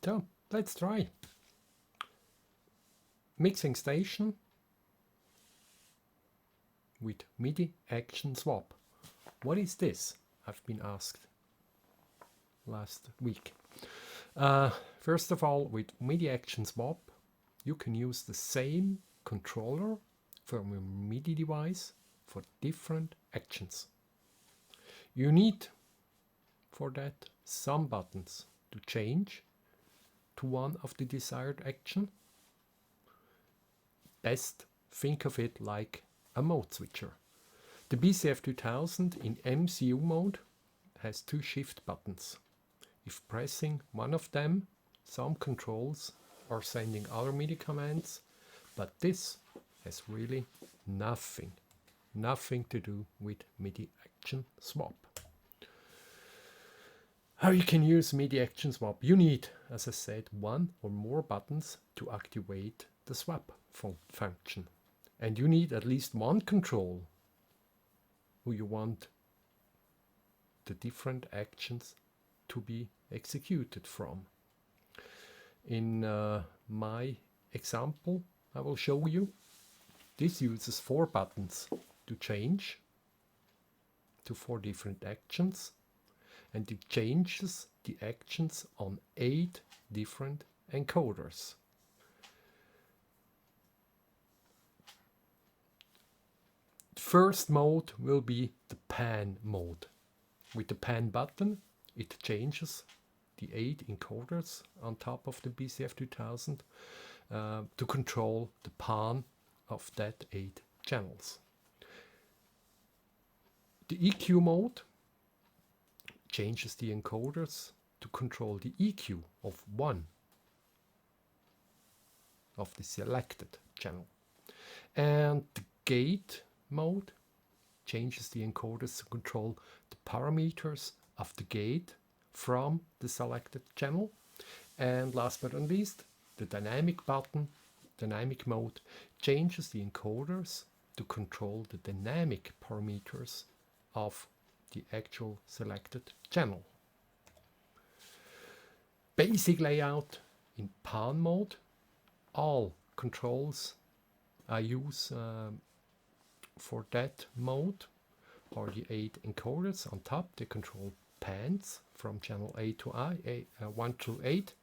So let's try. Mixing station with MidiActionSwap. What is this? I've been asked last week. First of all, with MidiActionSwap, you can use the same controller from your MIDI device for different actions. You need for that some buttons to change to one of the desired action. Best think of it like a mode switcher. The BCF 2000 in MCU mode has two shift buttons. If pressing one of them, some controls are sending other MIDI commands, but this has really nothing to do with MidiActionSwap. How you can use MidiActionSwap? You need, as I said, one or more buttons to activate the swap function. And you need at least one control who you want the different actions to be executed from. In my example, I will show you. This uses 4 buttons to change to 4 different actions, and it changes the actions on 8 different encoders. First mode will be the pan mode. With the pan button, it changes the 8 encoders on top of the BCF 2000 to control the pan of that 8 channels. The EQ mode changes the encoders to control the EQ of one of the selected channel. And the gate mode changes the encoders to control the parameters of the gate from the selected channel. And last but not least, the dynamic button, dynamic mode, changes the encoders to control the dynamic parameters of the actual selected channel. Basic layout in pan mode. All controls I use for that mode are the 8 encoders on top. They control pans from channel A to 1 through 8,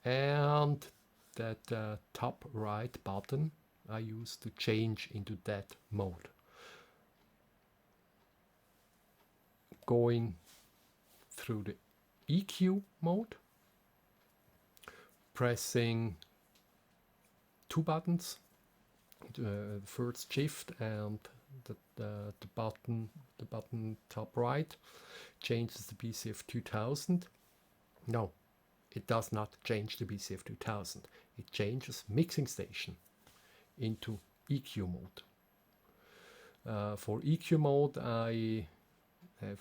and that top right button I use to change into that mode. Going through the EQ mode, pressing 2 buttons, the first shift and the button top right changes the BCF 2000. No, it does not change the BCF 2000. It changes mixing station into EQ mode. For EQ mode, I have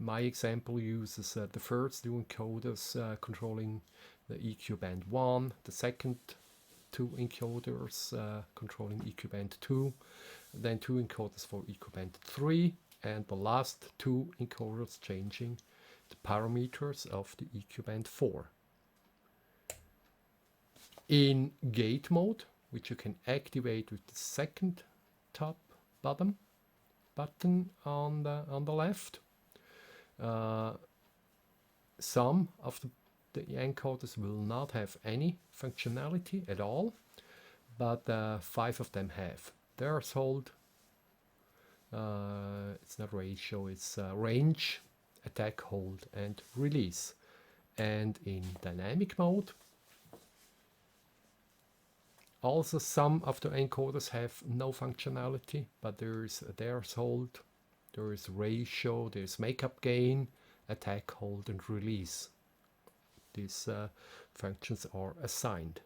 my example uses the first 2 encoders controlling the EQ band 1, the second 2 encoders controlling EQ band 2, then 2 encoders for EQ band 3, and the last 2 encoders changing the parameters of the EQ band 4. In gate mode, which you can activate with the second top button on the left, some of the encoders will not have any functionality at all, but 5 of them have. Threshold, it's not ratio, it's range, attack, hold, and release. And in dynamic mode, also some of the encoders have no functionality, but there's a threshold, there is ratio, there's makeup gain, attack, hold, and release. These functions are assigned.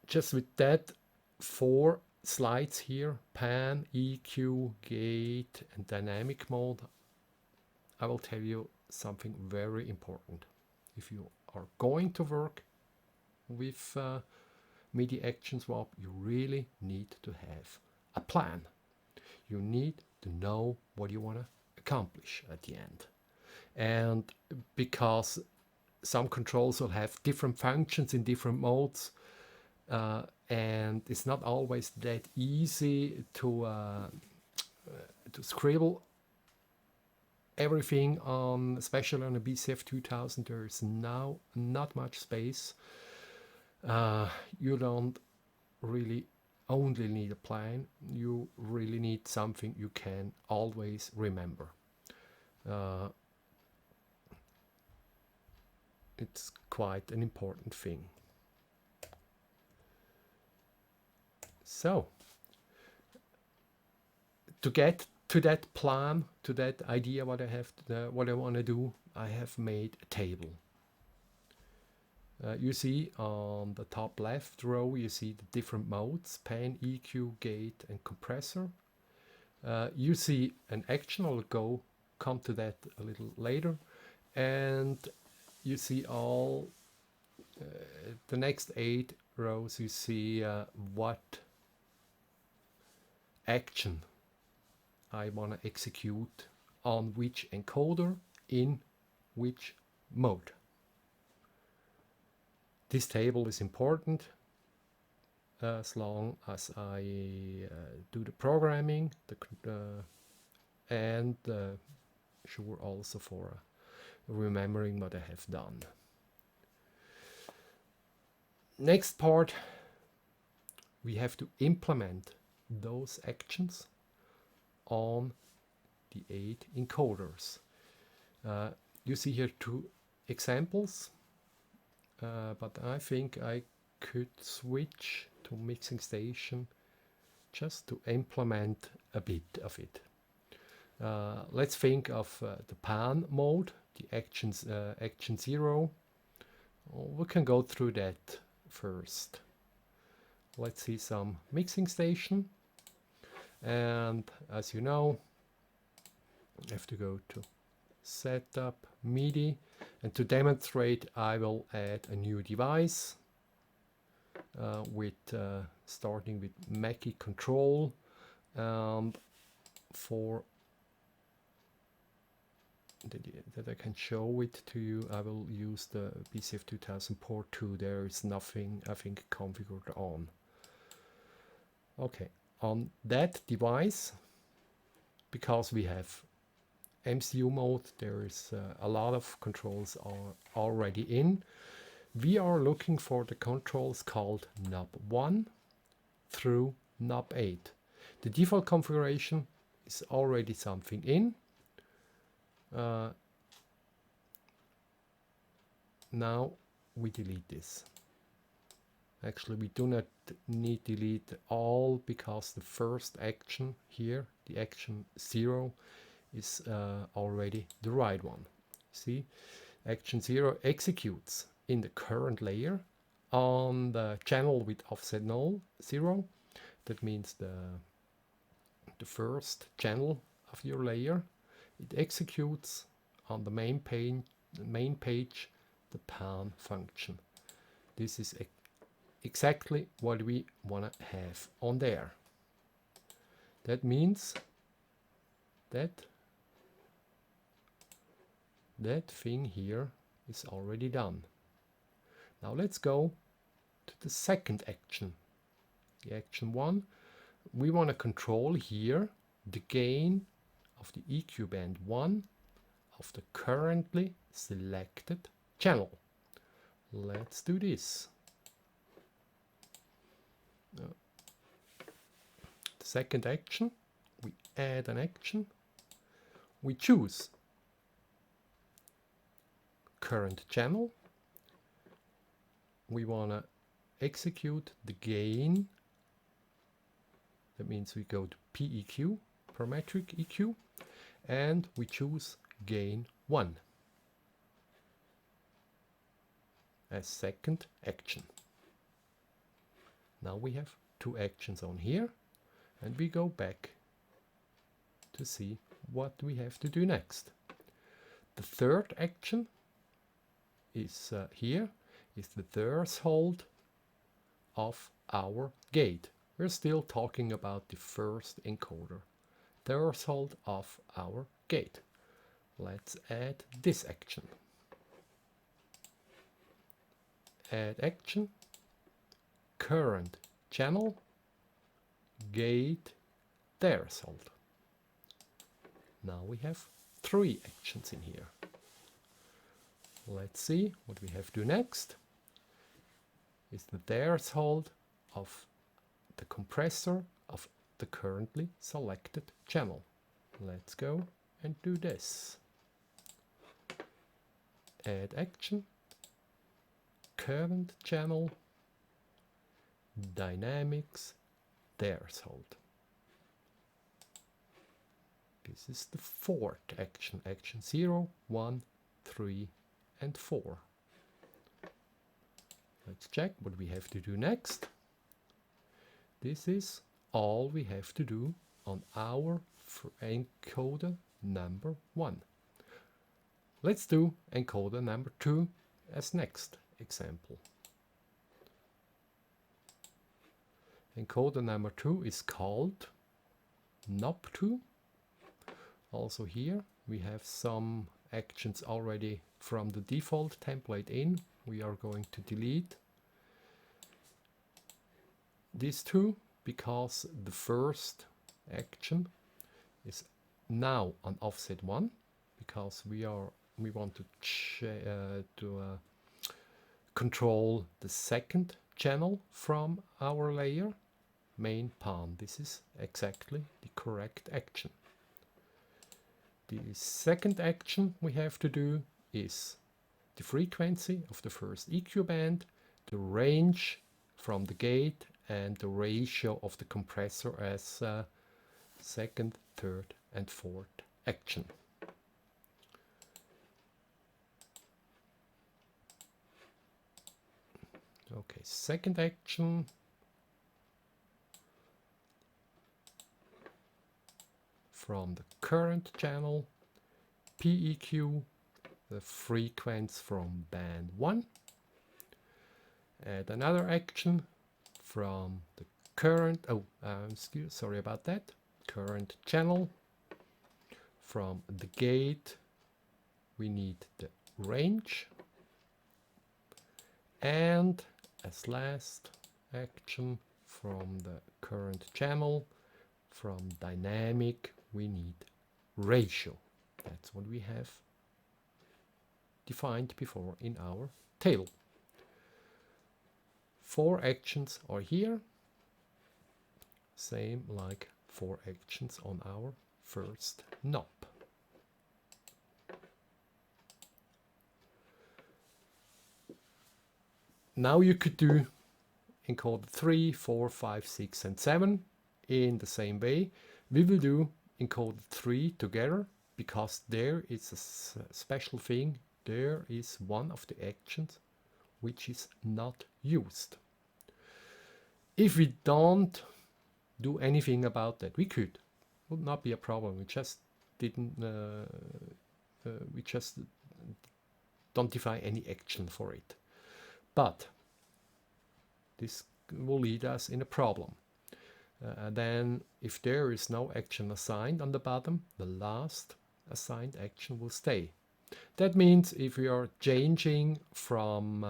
Just with that 4 slides here, pan, EQ, gate, and dynamic mode, I will tell you something very important. If you are going to work with MidiActionSwap, you really need to have a plan. You need to know what you want to accomplish at the end. And because some controls will have different functions in different modes, and it's not always that easy to scribble everything on, especially on a BCF 2000. There is now not much space. You don't really only need a plan, you really need something you can always remember. It's quite an important thing. So, to get to that plan, to that idea what I have, what I want to do, I have made a table. You see on the top left row, you see the different modes: pan, EQ, gate, and compressor. You see an action. I'll come to that a little later, and you see all the next 8 rows. You see what action I want to execute on which encoder in which mode. This table is important as long as I do the programming, and sure also for remembering what I have done. Next part, we have to implement those actions on the 8 encoders. You see here 2 examples, but I think I could switch to mixing station just to implement a bit of it. Let's think of the pan mode, the action 0. We can go through that first. Let's see some mixing station, and as you know, I have to go to setup, MIDI, and to demonstrate I will add a new device with starting with Mackie control, and for that I can show it to you, I will use the BCF 2000 port 2. There is nothing, I think, configured on. Okay, on that device, because we have MCU mode, there is a lot of controls are already in. We are looking for the controls called knob 1 through knob 8. The default configuration is already something in. Now we delete this. Actually, we do not need delete all, because the first action here, the action 0, is already the right one. See, action 0 executes in the current layer on the channel with offset 0. That means the first channel of your layer. It executes on the main page the pan function. This is exactly what we want to have on there. That means that that thing here is already done. Now let's go to the second action, the action 1. We want to control here the gain of the EQ band 1 of the currently selected channel. Let's do this. The second action, we add an action. We choose current channel. We want to execute the gain. That means we go to PEQ, parametric EQ, and we choose gain 1 as second action. Now we have 2 actions on here, and we go back to see what we have to do next. The third action is here, is the threshold of our gate. We're still talking about the first encoder, threshold of our gate. Let's add this action. add action, current channel, gate threshold. Now we have 3 actions in here. Let's see what we have to do next. Is the threshold of the compressor of the currently selected channel. Let's go and do this. Add action, current channel, dynamics, threshold. This is the 4th action, action 0, 1, 3 and 4. Let's check what we have to do next. This is all we have to do on our encoder number 1. Let's do encoder number 2 as next example. Encoder number 2 is called knob2. Also here we have some actions already from the default template in. We are going to delete these 2 because the first action is now on offset 1 because we want to control the second channel from our layer main pan. This is exactly the correct action. The second action we have to do is the frequency of the first EQ band, the range from the gate and the ratio of the compressor as second, third and fourth action. Okay, second action. From the current channel, PEQ, the frequency from band 1. Add another action from the current, sorry about that, current channel. From the gate, we need the range. And as last action from the current channel, from dynamic, we need ratio. That's what we have defined before in our table. 4 actions are here, same like 4 actions on our first knob. Now you could do encoder 3, 4, 5, 6 and 7 in the same way. We will do encoder 3 together because there is a special thing. There is one of the actions which is not used. If we don't do anything about that, we could. Would not be a problem. We just didn't. We just don't define any action for it. But this will lead us in a problem. Then if there is no action assigned on the bottom, the last assigned action will stay. That means if we are changing from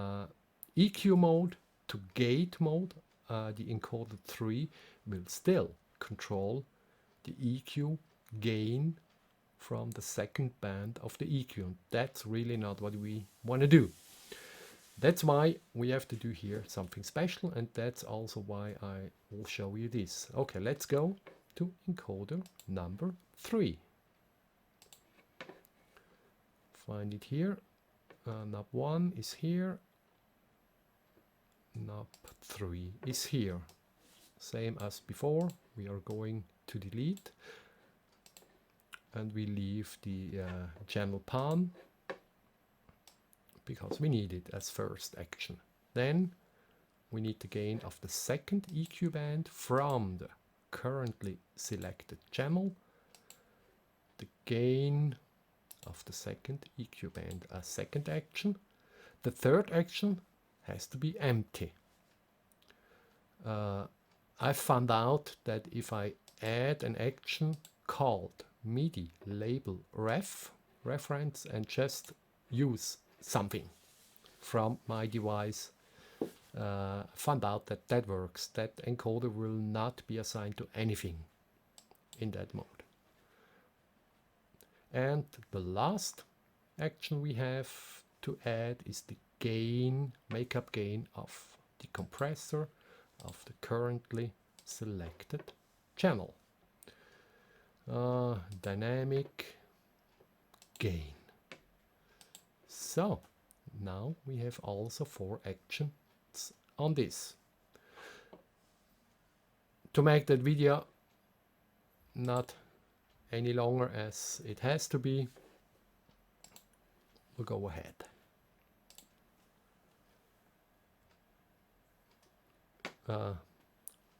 EQ mode to gate mode, the encoder 3 will still control the EQ gain from the second band of the EQ. And that's really not what we want to do. That's why we have to do here something special, and that's also why I will show you this. Okay, let's go to encoder number 3. Find it here. Knob 1 is here. Knob 3 is here. Same as before, we are going to delete. And we leave the channel pan because we need it as first action. Then we need the gain of the second EQ band from the currently selected channel. The gain of the second EQ band as second action. The third action has to be empty. I found out that if I add an action called MIDI label reference and just use something from my device, found out that that works. That encoder will not be assigned to anything in that mode. And the last action we have to add is the gain, makeup gain of the compressor of the currently selected channel. Dynamic gain. So now we have also 4 actions on this. To make that video not any longer as it has to be, we'll go ahead.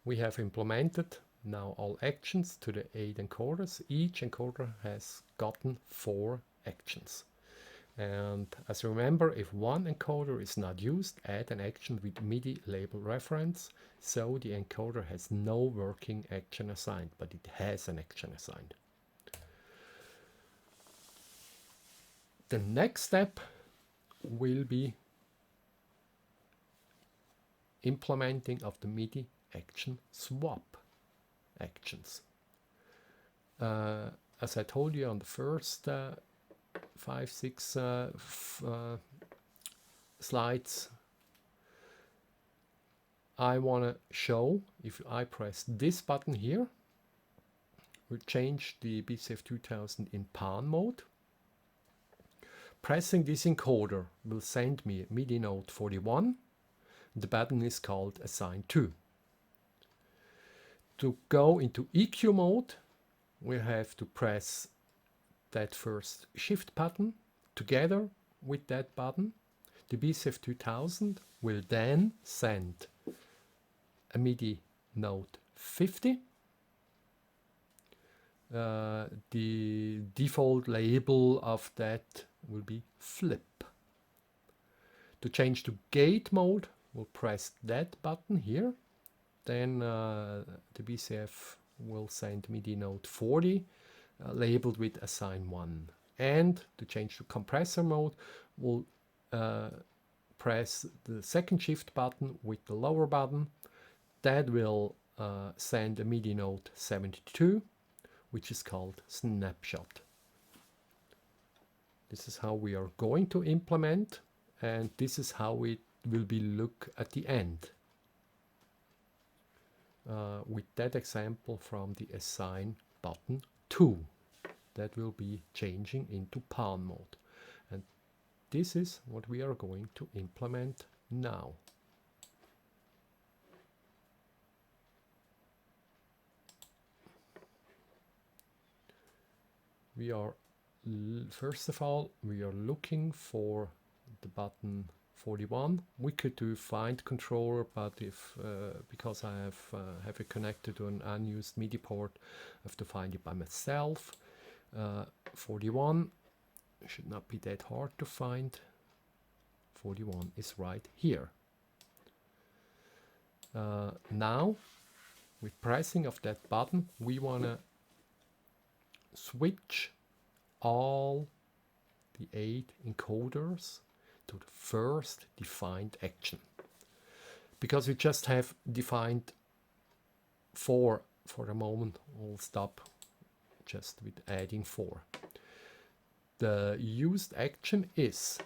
We have implemented now all actions to the 8 encoders. Each encoder has gotten 4 actions. And as you remember, if one encoder is not used, add an action with MIDI label reference. So the encoder has no working action assigned, but it has an action assigned. The next step will be implementing of the MidiActionSwap actions. As I told you on the first 5-6 slides, I want to show if I press this button here, we change the BCF 2000 in pan mode. Pressing this encoder will send me MIDI note 41. The button is called Assign To. To go into EQ mode, we have to press that first shift button together with that button. The BCF 2000 will then send a MIDI note 50. The default label of that will be flip. To change to gate mode, we'll press that button here. Then the BCF will send MIDI note 40 labeled with assign 1. And to change to compressor mode, we'll press the second shift button with the lower button. That will send a MIDI note 72, which is called snapshot. This is how we are going to implement, and this is how it will be look at the end. With that example from the assign button 2, that will be changing into pan mode. And this is what we are going to implement now. We are, first of all, we are looking for the button 41. We could do find controller, but if because I have it connected to an unused MIDI port, I have to find it by myself. 41 should not be that hard to find. 41 is right here. Now, with pressing of that button, we want to switch all the 8 encoders to the first defined action. Because we just have defined 4 for the moment, we'll stop just with adding 4. The used action is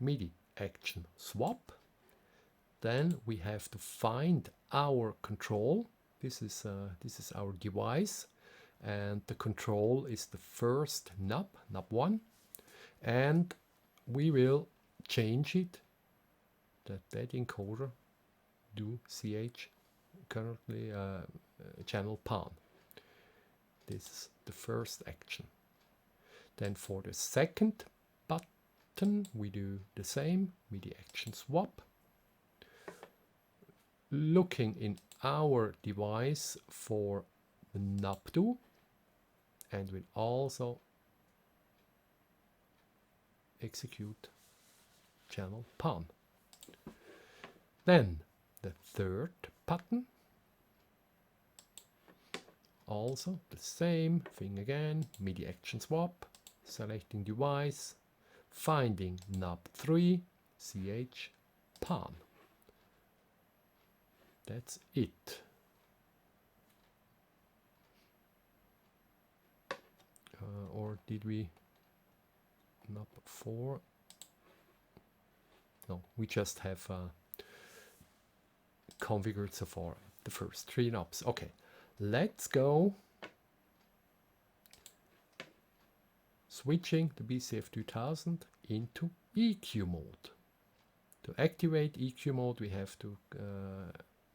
MidiActionSwap. Then we have to find our control. This is our device, and the control is the first knob 1, and we will change it that encoder do CH currently channel pan. This is the first action. Then for the second button we do the same, MidiActionSwap. Looking in our device for the knob 2, and we'll also execute channel pan. Then the third button, also the same thing again, MidiActionSwap, selecting device, finding knob 3, CH pan. That's it. Or did we knob 4? No, we just have configured so far the first 3 knobs. Okay, let's go switching the BCF 2000 into EQ mode. To activate EQ mode, we have to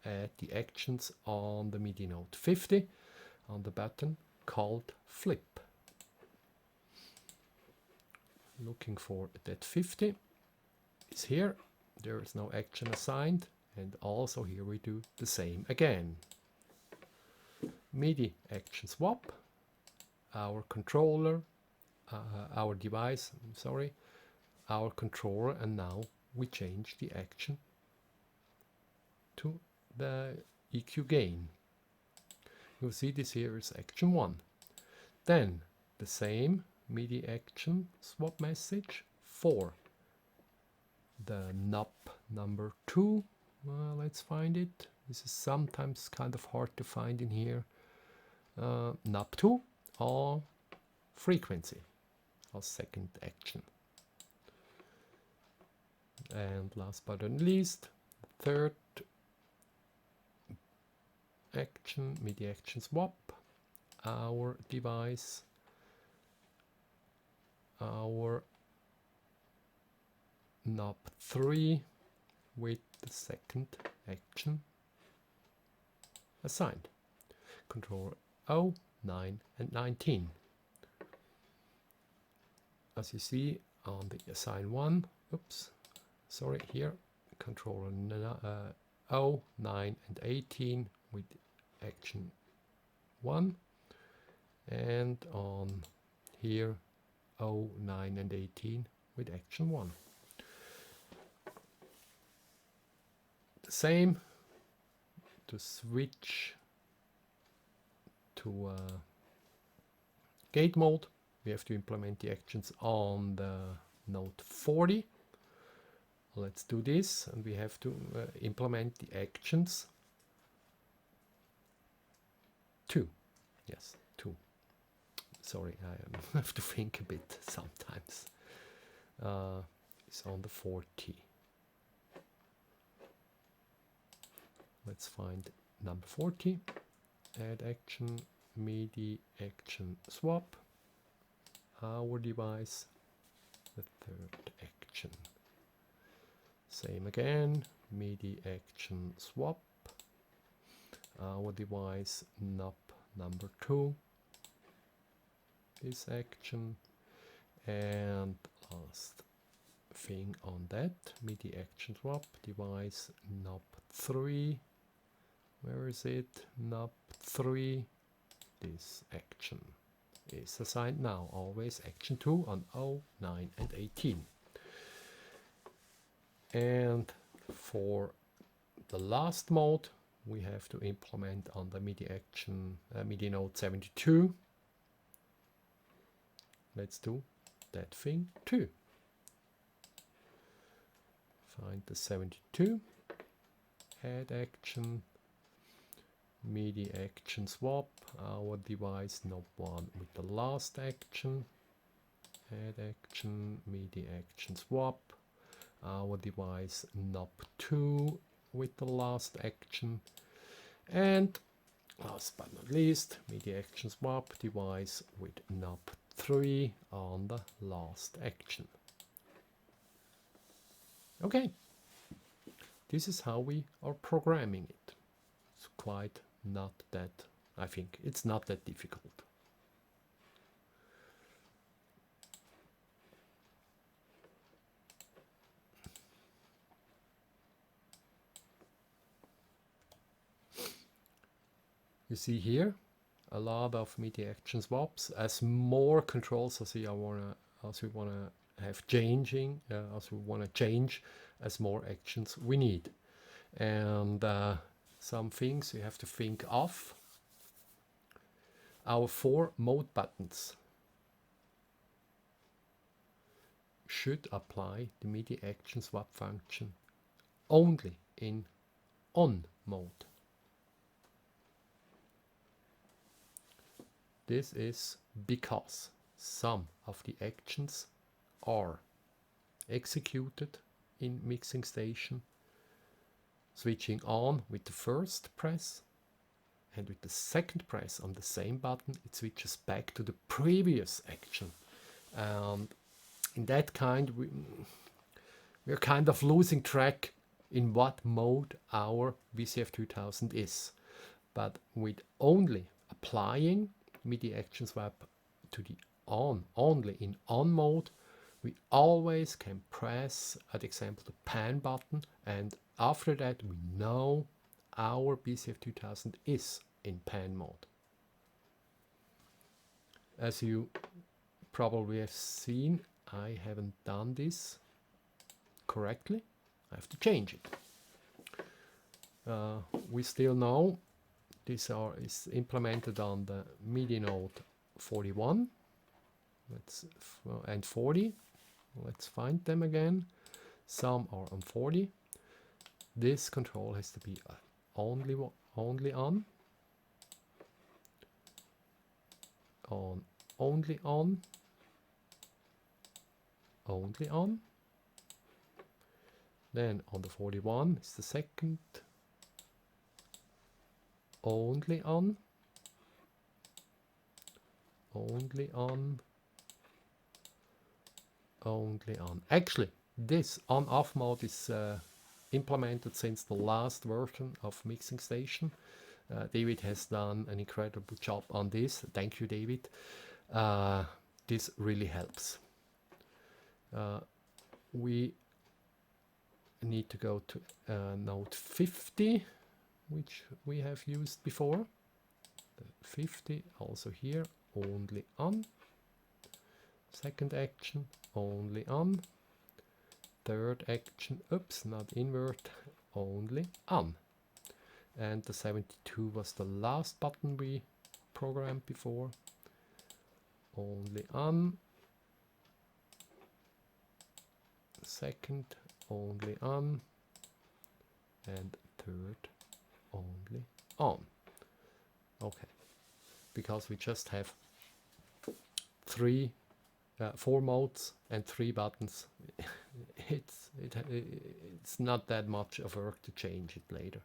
add the actions on the MIDI note 50 on the button called flip. Looking for that 50 is here. There is no action assigned, and also here we do the same again. MIDI action swap, our controller, our device, sorry, our controller, and now we change the action to the EQ gain. You'll see this here is action 1. Then the same MIDI action swap message for the knob number 2. Let's find it. This is sometimes kind of hard to find in here. Knob 2 or frequency or second action. And last but not least, third action, MIDI action swap, our device, our knob 3 with the second action assigned. Controller 0, 9 and 19. As you see on the assign 1, oops, sorry, here, controller 0, 9 and 18 with action 1, and on here 0, 9 and 18 with action 1. The same to switch to gate mode. We have to implement the actions on the note 40. Let's do this, and we have to implement the actions 2. Yes, 2. Sorry, I have to think a bit sometimes. It's on the 40. Let's find number 40. Add action, MIDI action swap. Our device, the third action. Same again, MIDI action swap. Our device, knob number 2. This action, and last thing on that, MIDI action swap, device knob 3. Where is it? Knob 3. This action is assigned now. Always action 2 on 0, 9 and 18. And for the last mode, we have to implement on the MIDI action MIDI note 72. Let's do that thing too. Find the 72, add action, MIDI action swap, our device knob 1 with the last action, add action, MIDI action swap, our device knob 2 with the last action, and last but not least, MIDI action swap, device with knob 3 on the last action. Okay, this is how we are programming it. It's quite not that, I think it's not that difficult. You see here a lot of MIDI action swaps. As more controls as we wanna have changing, as we wanna change, as more actions we need. And some things you have to think of. Our 4 mode buttons should apply the MIDI action swap function only in on mode. This is because some of the actions are executed in mixing station, switching on with the first press, and with the second press on the same button it switches back to the previous action. And in that kind we're kind of losing track in what mode our VCF 2000 is. But with only applying MidiActionSwap to the on, only in on mode, we always can press, at example, the pan button, and after that we know our VCF 2000 is in pan mode. As you probably have seen, I haven't done this correctly. I have to change it. We still know this is implemented on the MIDI node 41 and 40. Let's find them again. Some are on 40. This control has to be only on, only on, only on. Then on the 41 is the second, only on, only on, only on. Actually, this on-off mode is implemented since the last version of Mixing Station. David has done an incredible job on this. Thank you, David. This really helps. We need to go to node 50, which we have used before. The 50 also here, only on. Second action, only on. Third action, oops, not invert, only on. And the 72 was the last button we programmed before. Only on. Second, only on. And third, only on. Okay, because we just have 4 modes and 3 buttons. It's not that much of work to change it later.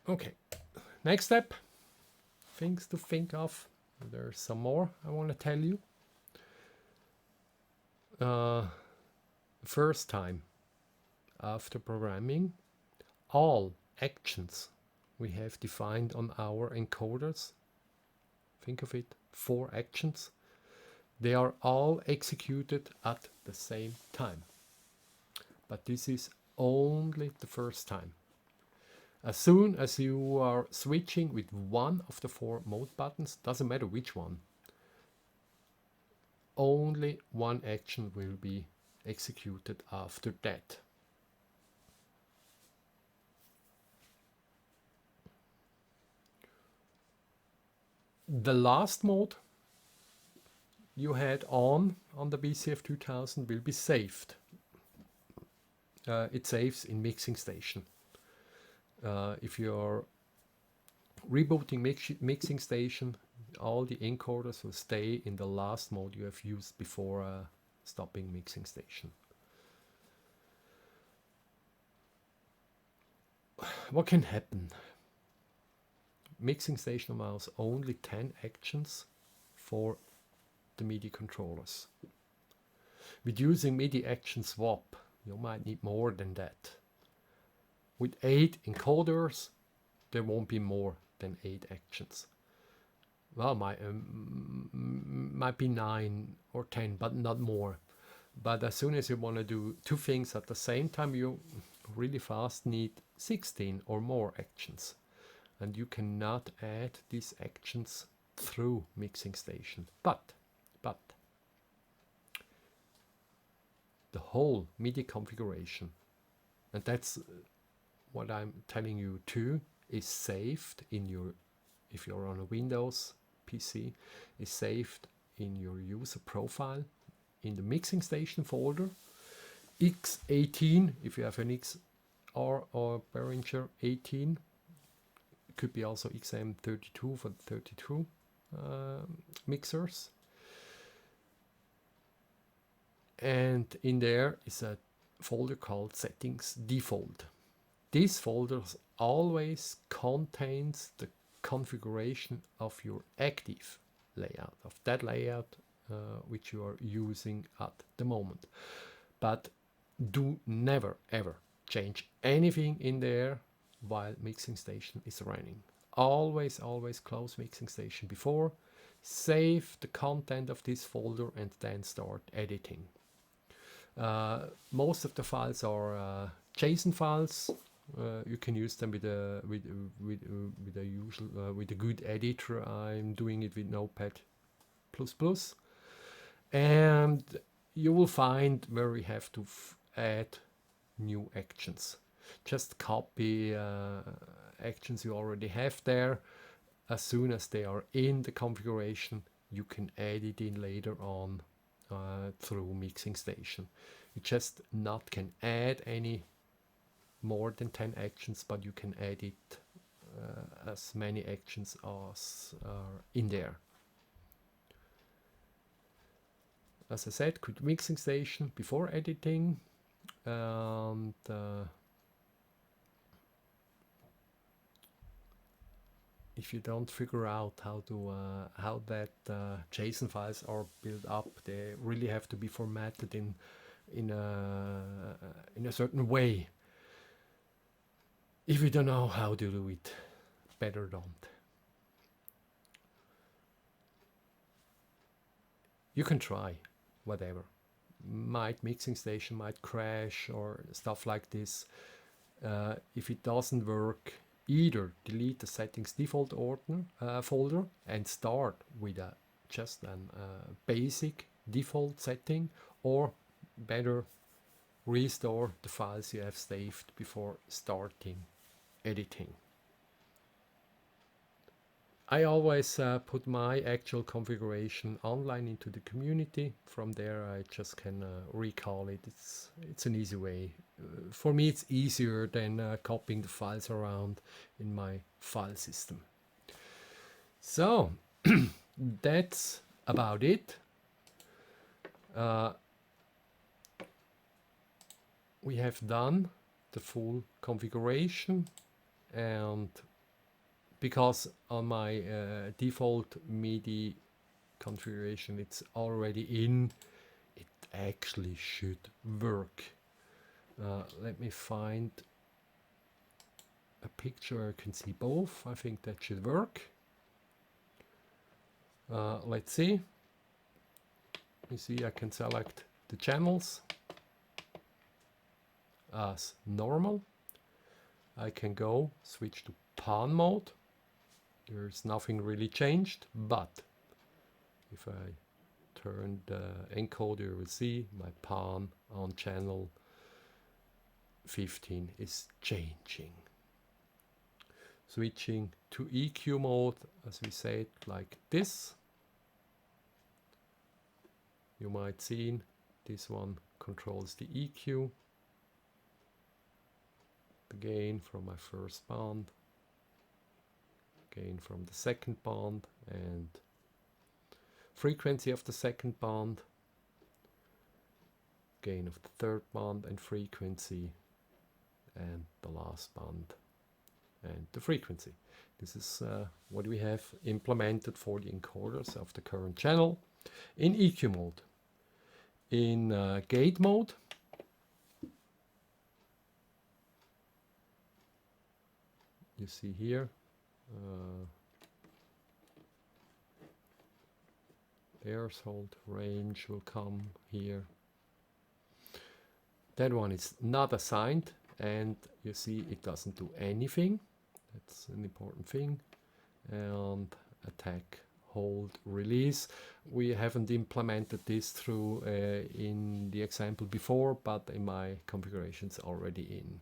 Okay, next step, things to think of. There's some more I want to tell you. First time after programming, all actions we have defined on our encoders, think of it, 4 actions, they are all executed at the same time. But this is only the first time. As soon as you are switching with one of the 4 mode buttons, doesn't matter which one, only one action will be executed after that. The last mode you had on the VCF 2000 will be saved. It saves in Mixing Station. If you're rebooting Mixing Station, all the encoders will stay in the last mode you have used before stopping Mixing Station. What can happen? Mixing Station allows only 10 actions for the MIDI controllers. With using MidiActionSwap, you might need more than that. With 8 encoders, there won't be more than 8 actions. Well, might be 9 or 10, but not more. But as soon as you want to do 2 things at the same time, you really fast need 16 or more actions. And you cannot add these actions through Mixing Station. But the whole MIDI configuration, and that's what I'm telling you too, is saved in your, if you're on a Windows PC, is saved in your user profile in the mixing station folder. X18, if you have an XR or Behringer 18, could be also XM32 for the 32 mixers. And in there is a folder called settings default. This folder always contains the configuration of your active layout, of that layout which you are using at the moment. But do never ever change anything in there while mixing station is running. Always close mixing station before, save the content of this folder and then start editing. Most of the files are JSON files. You can use them with a good editor. I'm doing it with Notepad++, and you will find where we have to add new actions. Just copy actions you already have there. As soon as they are in the configuration, you can add it in later on through mixing station. You just not can add any more than 10 actions, but you can add it as many actions as are in there. As I said, quit mixing station before editing, and if you don't figure out how that JSON files are built up, they really have to be formatted in a certain way. If you don't know how to do it, better don't. You can try, whatever. Mixing station might crash or stuff like this. If it doesn't work, either delete the settings default folder and start with just a basic default setting, or better, restore the files you have saved before starting editing. I always put my actual configuration online into the community. From there I just can recall it. It's an easy way. For me it's easier than copying the files around in my file system. So that's about it. We have done the full configuration, and because on my default MIDI configuration it's already in, it actually should work. Let me find a picture where I can see both. I think that should work. Let's see. You see I can select the channels as normal. I can go switch to pan mode. There's nothing really changed, but if I turn the encoder, you will see my pan on channel 15 is changing. Switching to EQ mode, as we said, like this. You might see this one controls the EQ, the gain from my first band, gain from the second band, and frequency of the second band, gain of the third band and frequency, and the last band and the frequency. This is what we have implemented for the encoders of the current channel in EQ mode. In gate mode, you see here threshold range will come here. That one is not assigned, and you see it doesn't do anything. That's an important thing. And attack, hold, release. We haven't implemented this through in the example before, but in my configuration it's already in.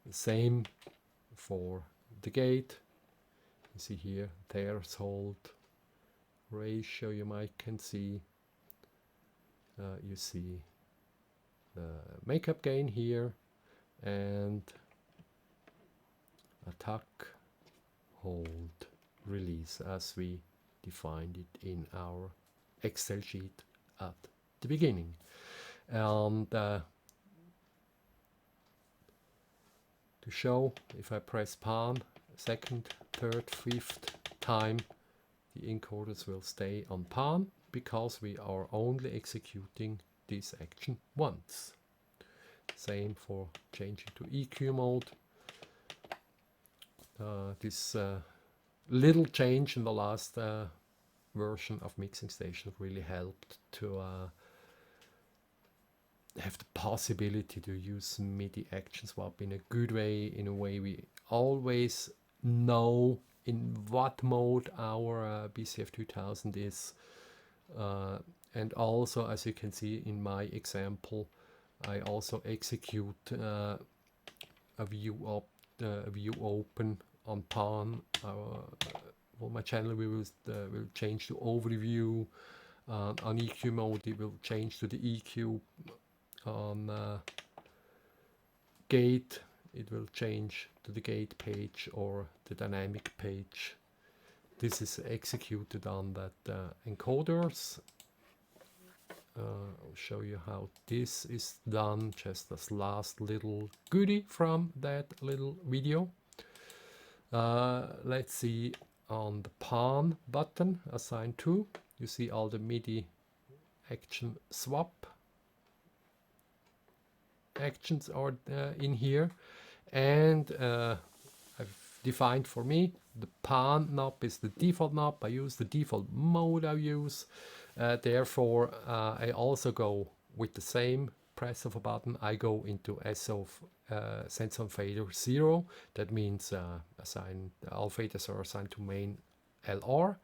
The same for the gate. You see here threshold ratio, you might can see You see the makeup gain here, and attack, hold, release as we defined it in our Excel sheet at the beginning. And to show, if I press pan second, third, fifth time, the encoders will stay on pan because we are only executing this action once. Same for changing to EQ mode. This little change in the last version of Mixing Station really helped to have the possibility to use MidiActionSwap in a good way, in a way we always know in what mode our BCF 2000 is. And also, as you can see in my example, I also execute a view open on pan. Well, my channel will change to overview. On EQ mode, it will change to the EQ. On gate, it will change to the gate page or the dynamic page. This is executed on that encoders. I'll show you how this is done, just as last little goodie from that little video. Let's see, on the pan button, assign to, you see all the MIDI action swap actions are in here, and I've defined for me the pan knob is the default knob. I use the default mode I use. Therefore, I also go with the same press of a button. I go into SO sense on fader 0. That means all faders are assigned to main LR.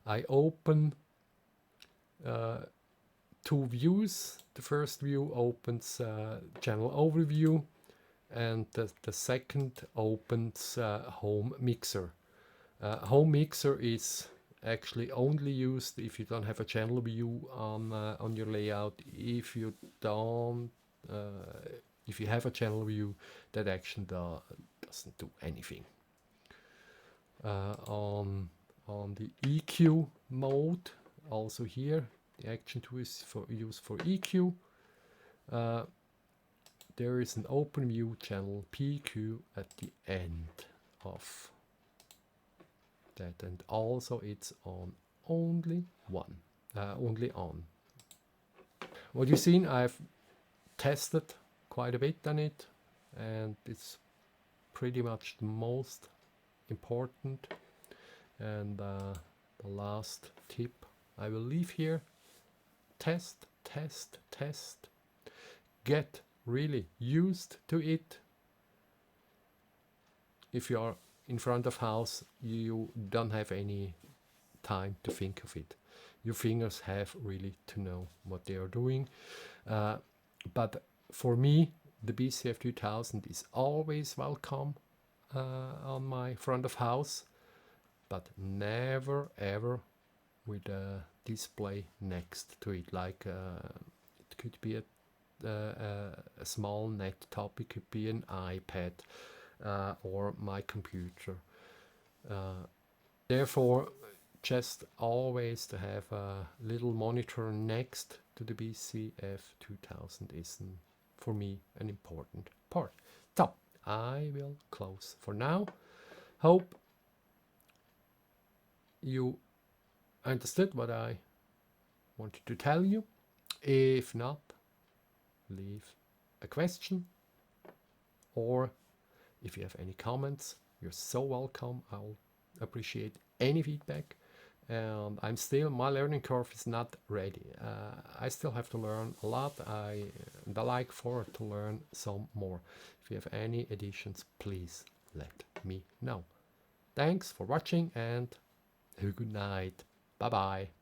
I open two views. The first view opens channel overview, and the second opens home mixer. Home mixer is actually only used if you don't have a channel view on your layout. If you don't, if you have a channel view, that action doesn't do anything. On the EQ mode, also here, the action tool is used for EQ. There is an open view channel PQ at the end of that, and also it's on only on. What you've seen, I've tested quite a bit on it, and it's pretty much the most important. And the last tip I will leave here: test, test, test. Get really used to it. If you are in front of house, you don't have any time to think of it. Your fingers have really to know what they are doing. But for me, the BCF 2000 is always welcome on my front of house, but never ever with a display next to it. Like it could be a small laptop, it could be an iPad, or my computer. Therefore, just always to have a little monitor next to the BCF 2000 is, for me, an important part. So, I will close for now. Hope you understood what I wanted to tell you. If not, leave a question, or if you have any comments, you're so welcome. I'll appreciate any feedback. And my learning curve is not ready. I still have to learn a lot. I like forward to learn some more. If you have any additions, please let me know. Thanks for watching, and have a good night. Bye bye.